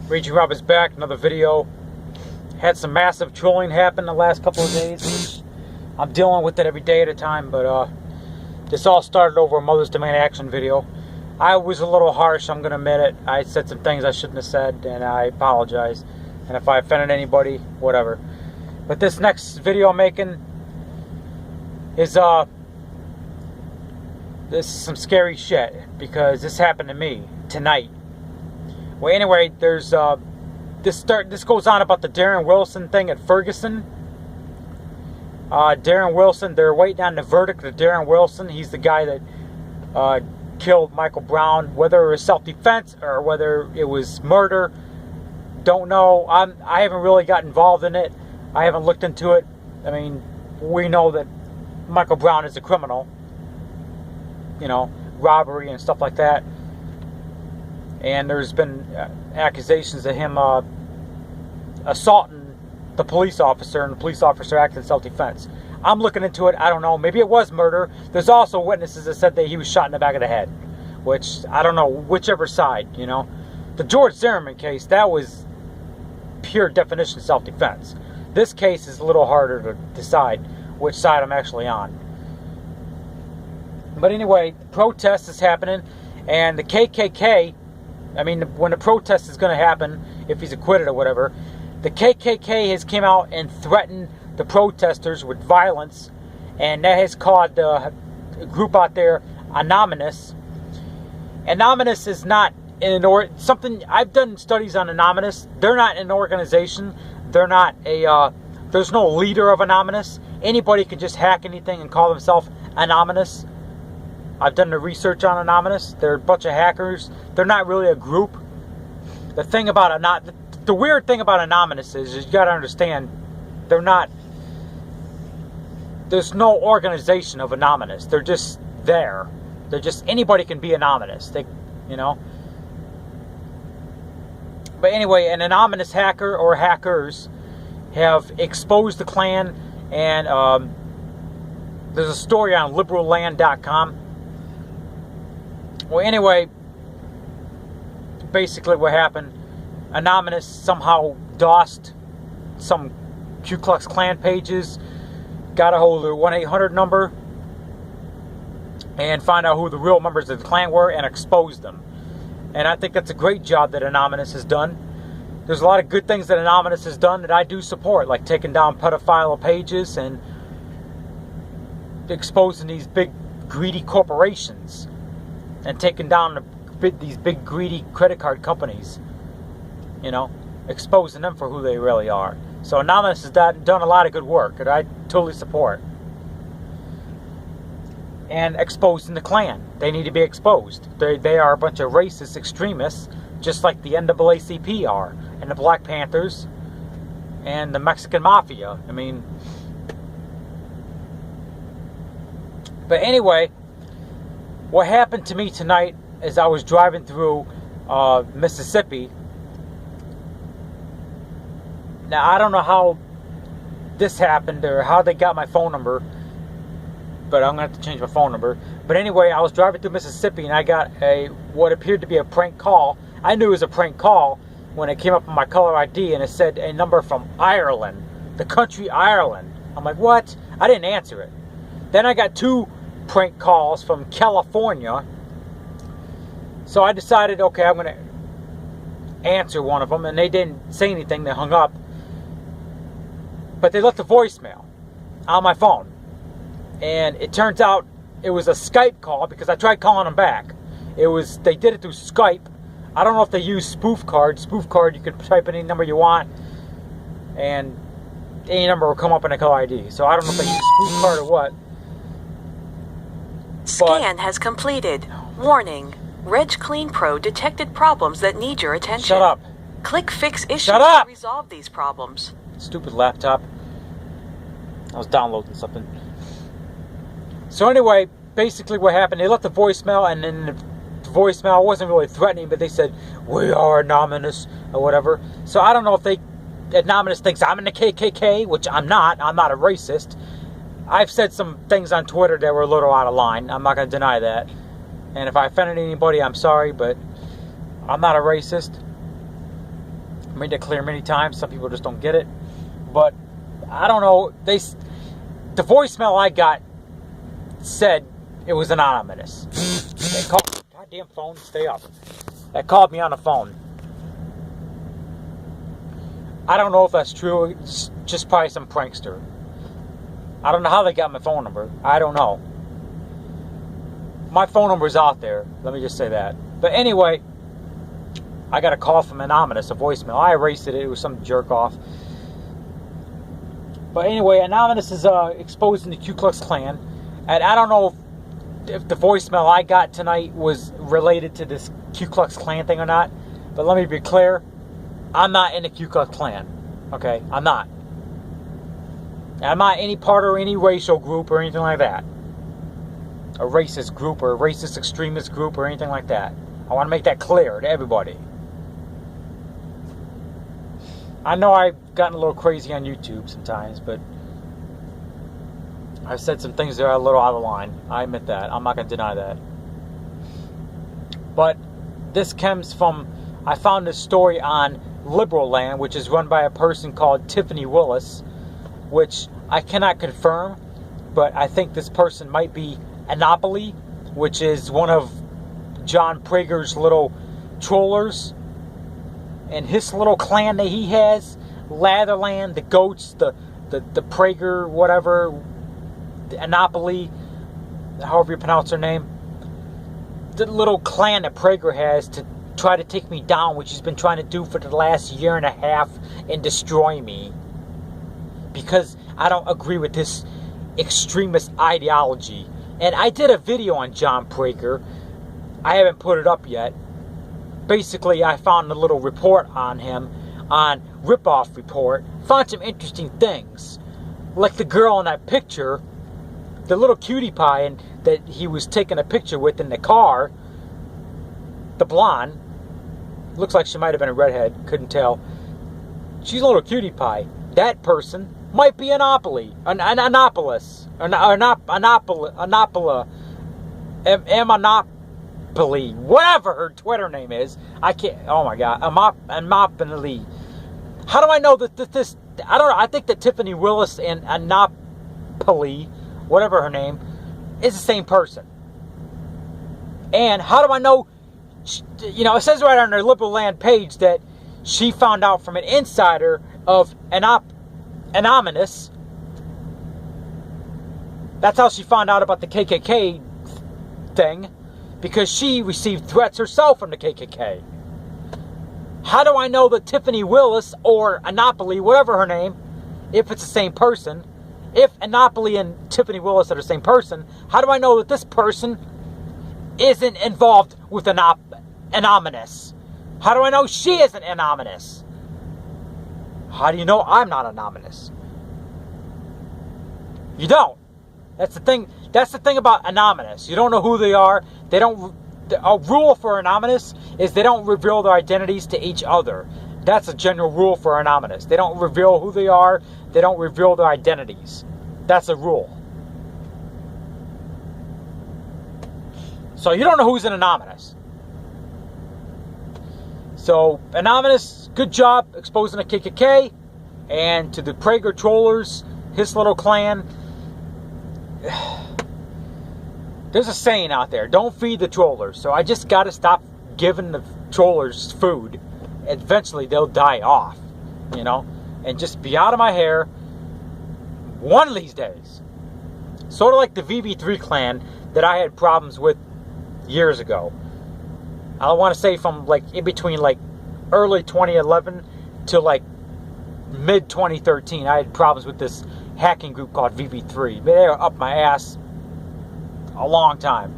Raging Rob is back, another video. Had some massive trolling happen the last couple of days, which I'm dealing with it every day at a time, but this all started over a Mother's Demand Action video. I was a little harsh, I'm going to admit it. I said some things I shouldn't have said, and I apologize. And if I offended anybody, whatever. But this next video I'm making is this is some scary shit, because this happened to me tonight. Well, anyway, there's this goes on about the Darren Wilson thing at Ferguson. Darren Wilson, they're waiting on the verdict of Darren Wilson. He's the guy that killed Michael Brown. Whether it was self-defense or whether it was murder, don't know. I haven't really got involved in it. I haven't looked into it. I mean, we know that Michael Brown is a criminal. You know, robbery and stuff like that. And there's been accusations of him assaulting the police officer, and the police officer acted in self-defense. I'm looking into it. I don't know. Maybe it was murder. There's also witnesses that said that he was shot in the back of the head, which I don't know, whichever side, you know. The George Zimmerman case, that was pure definition self-defense. This case is a little harder to decide which side I'm actually on. But anyway, the protest is happening, and the KKK, I mean, when the protest is going to happen, if he's acquitted or whatever, the KKK has came out and threatened the protesters with violence, and that has called a group out there Anonymous. Anonymous is not something. I've done studies on Anonymous. They're not an organization. They're not a. There's no leader of Anonymous. Anybody can just hack anything and call themselves Anonymous. I've done the research on Anonymous. They're a bunch of hackers. They're not really a group. The thing about the weird thing about Anonymous is you got to understand, they're not. There's no organization of Anonymous. They're just there. They're just, anybody can be anonymous. They, you know. But anyway, an anonymous hacker or hackers have exposed the Klan, and there's a story on liberalland.com. Well, anyway, basically what happened, Anonymous somehow DOSed some Ku Klux Klan pages, got a hold of their 1-800 number, and find out who the real members of the Klan were and exposed them. And I think that's a great job that Anonymous has done. There's a lot of good things that Anonymous has done that I do support, like taking down pedophile pages and exposing these big greedy corporations and taking down these big greedy credit card companies, you know, exposing them for who they really are. So Anonymous has done a lot of good work that I totally support. And exposing the Klan. They need to be exposed. They are a bunch of racist extremists, just like the NAACP are, and the Black Panthers, and the Mexican Mafia. I mean, but anyway, what happened to me tonight is I was driving through Mississippi. Now, I don't know how this happened or how they got my phone number, but I'm going to have to change my phone number. But anyway, I was driving through Mississippi, and I got what appeared to be a prank call. I knew it was a prank call when it came up on my caller ID, and it said a number from Ireland, the country Ireland. I'm like, what? I didn't answer it. Then I got 2 prank calls from California. So I decided, okay, I'm going to answer one of them, and they didn't say anything. They hung up. But they left a voicemail on my phone. And it turns out it was a Skype call, because I tried calling them back. They did it through Skype. I don't know if they use spoof card. Spoof card, you can type in any number you want, and any number will come up in a caller ID. So I don't know if they use spoof card or what. Scan has completed. Warning. Reg Clean Pro detected problems that need your attention. Shut up. Click Fix Issues to resolve these problems. Stupid laptop. I was downloading something. So anyway, basically what happened, they left the voicemail, and then the voicemail wasn't really threatening, but they said, we are anonymous, or whatever. So I don't know if Anonymous thinks I'm in the KKK, which I'm not. I'm not a racist. I've said some things on Twitter that were a little out of line. I'm not going to deny that. And if I offended anybody, I'm sorry, but I'm not a racist. made that clear many times. Some people just don't get it. But I don't know. The voicemail I got said it was anonymous. They called. Goddamn phone, stay up. That called me on the phone. I don't know if that's true. It's just probably some prankster. I don't know how they got my phone number. I don't know. My phone number is out there. Let me just say that. But anyway, I got a call from Anonymous, a voicemail. I erased it. It was some jerk off. But anyway, Anonymous is exposing the Ku Klux Klan. And I don't know if the voicemail I got tonight was related to this Ku Klux Klan thing or not. But let me be clear. I'm not in the Ku Klux Klan. Okay? I'm not. I'm not any part or any racial group or anything like that. A racist group or a racist extremist group or anything like that. I want to make that clear to everybody. I know I've gotten a little crazy on YouTube sometimes, but I've said some things that are a little out of line. I admit that. I'm not going to deny that. But this comes from, I found this story on Liberal Land, which is run by a person called Tiffany Willis, which I cannot confirm, but I think this person might be Anopoly, which is one of John Prager's little trollers, and his little clan that he has, Latherland, the Goats, the Prager, whatever, the Anopoly, however you pronounce her name, the little clan that Prager has to try to take me down, which he's been trying to do for the last year and a half and destroy me because I don't agree with this extremist ideology. And I did a video on John Prager. I haven't put it up yet. Basically, I found a little report on him, on Ripoff Report. Found some interesting things. Like the girl in that picture, the little cutie pie and that he was taking a picture with in the car, the blonde, looks like she might have been a redhead, couldn't tell. She's a little cutie pie. That person might be Anopoly, Anopolis, Monopoly, whatever her Twitter name is. I can't. Oh my God, Monopoly. How do I know that this? I don't know. I think that Tiffany Willis and Anopoly, whatever her name, is the same person. And how do I know? You know, it says right on their Liberal Land page that she found out from an insider of Anonymous. That's how she found out about the KKK thing, because she received threats herself from the KKK. How do I know that Tiffany Willis or Anopoly, whatever her name, if it's the same person, if Anopoly and Tiffany Willis are the same person, how do I know that this person isn't involved with Anonymous? How do I know she isn't anonymous? How do you know I'm not anonymous? You don't. That's the thing. That's the thing about anonymous. You don't know who they are. They don't. A rule for anonymous is they don't reveal their identities to each other. That's a general rule for anonymous. They don't reveal who they are. They don't reveal their identities. That's a rule. So you don't know who's an anonymous. So Anonymous, good job exposing the KKK, and to the Prager trollers, his little clan. There's a saying out there: don't feed the trollers. So I just got to stop giving the trollers food. Eventually they'll die off, you know, and just be out of my hair one of these days. Sort of like the VB3 clan that I had problems with years ago. I want to say from like in between like early 2011 to like mid 2013, I had problems with this hacking group called VB3. They were up my ass a long time.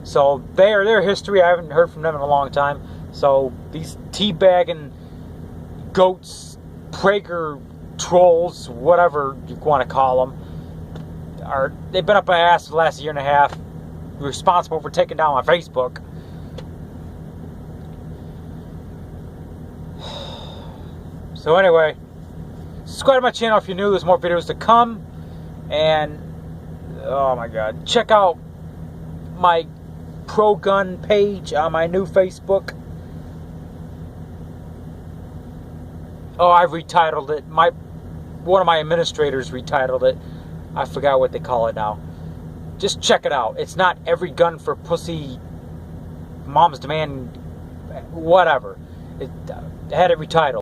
So their history, I haven't heard from them in a long time. So these teabagging goats, Prager trolls, whatever you want to call them, they've been up my ass for the last year and a half, responsible for taking down my Facebook. So anyway, subscribe to my channel if you're new. There's more videos to come. And, oh my God, check out my pro-gun page on my new Facebook. Oh, I've retitled it. One of my administrators retitled it. I forgot what they call it now. Just check it out. It's not Every Gun for Pussy, Mom's Demand, whatever. It had it retitled.